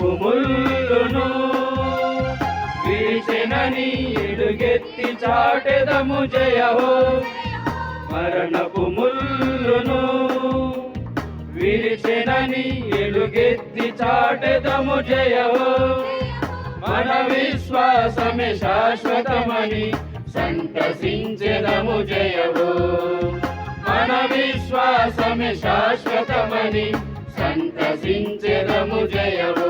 మరణపు ముల్లును విరిచెనని ఎలుగెత్తి చాటెదము జయహో. మరణపు ముల్లును విరిచెనని ఎలుగెత్తి చాటెదము జయహో. మన విశ్వాసమే శాశ్వతమని సంతసించెదము జయహో. మన విశ్వాసమే శాశ్వతమని సంతసించెదము జయహో.